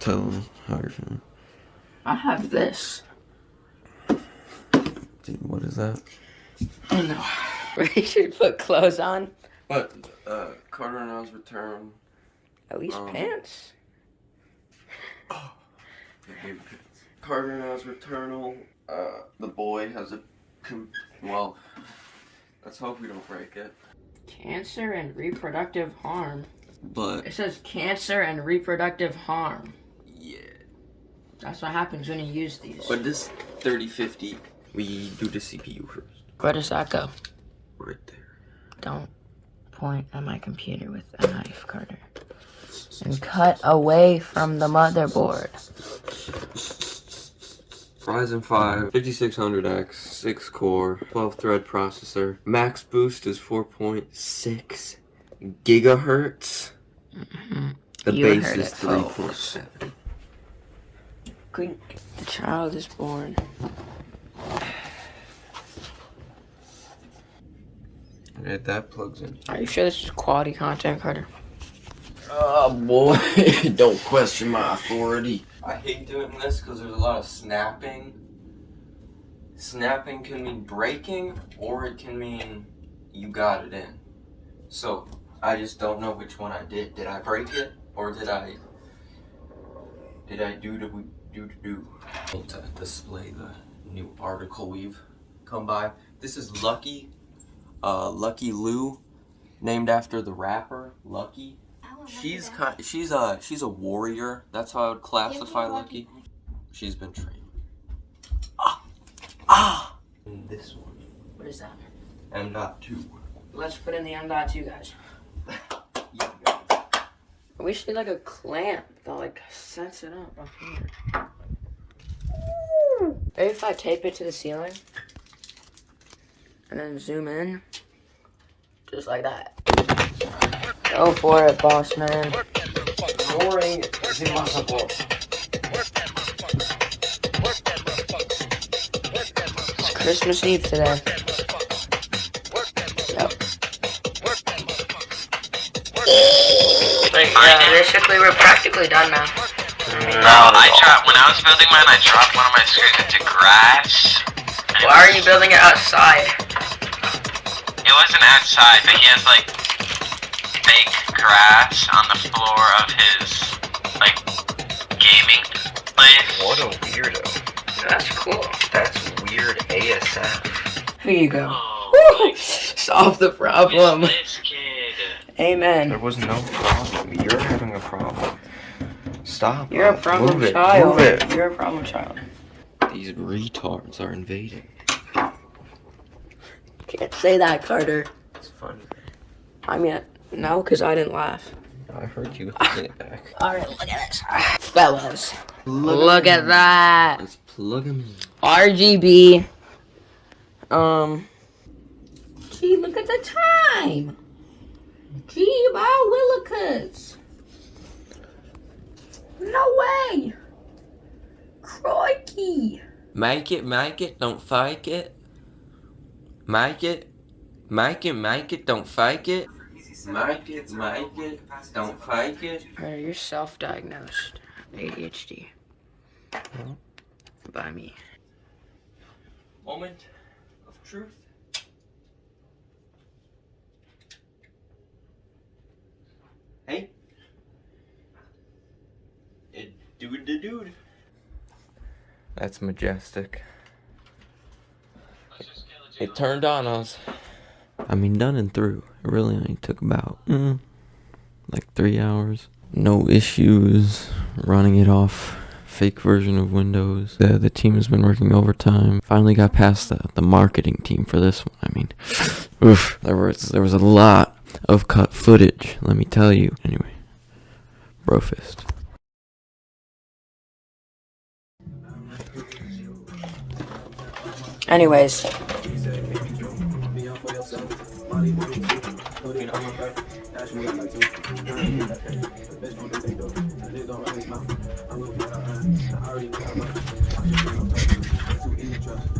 tell them how you're feeling. I have this. Dude, what is that? I don't know. We should put clothes on. But, Carter and I's return. At least pants. Oh, Carter and I's returnal. The boy has a, well, let's hope we don't break it. Cancer and reproductive harm. But it says cancer and reproductive harm. Yeah. That's what happens when you use these. But this 3050, we do the CPU first. Where does that go? Right there. Don't point at my computer with a knife, Carter. And cut away from the motherboard. Ryzen 5, 5600X, 6 core, 12 thread processor. Max boost is 4.6 gigahertz. Mm-hmm. The base is 3.7. The child is born. Okay, that plugs in. Are you sure this is quality content, Carter? Oh boy, don't question my authority. I hate doing this because there's a lot of snapping. Snapping can mean breaking, or it can mean you got it in. So, I just don't know which one I did. Did I break it, or did I do? To display the new article we've come by. This is Lucky. Lucky Lou, named after the rapper Lucky. She's a warrior. That's how I would classify Lucky. She's been trained. And this one. What is that? M.2. Let's put in the M.2, guys. Yeah. We should need like a clamp that like sets it up here. Maybe if I tape it to the ceiling and then zoom in, just like that. Go for it, boss man. Boring is impossible. It's Christmas Eve today. Yep. Basically, we're practically done now. No, when I was building mine, I dropped one of my screws into grass. Why are you building it outside? It wasn't outside, but he has like fake grass on the floor of his like gaming place. What a weirdo. That's cool. That's weird ASF. Here you go. Oh, Solve the problem. this kid. Amen. There was no problem. You're having a problem. Stop. You're a problem Move child. Move it. You're a problem child. These retards are invading. Can't say that, Carter. It's funny. I mean, no, because I didn't laugh. I heard you holding it back. Alright, look at this. Fellas. Look at that. Let's plug them in. RGB. Gee, look at the time. Gee, my Willikers. No way. Crikey. Make it, don't fake it. Make it, don't fake it. Make it, don't fake it. Alright, you're self-diagnosed. ADHD. By me. Moment of truth. Hey. Dude. That's majestic. It turned on us. I mean, done and through. It really only took about, like 3 hours. No issues running it off. Fake version of Windows. The team has been working overtime. Finally got past the marketing team for this one. I mean, oof, there was a lot of cut footage, let me tell you. Anyway, bro fist. Anyways.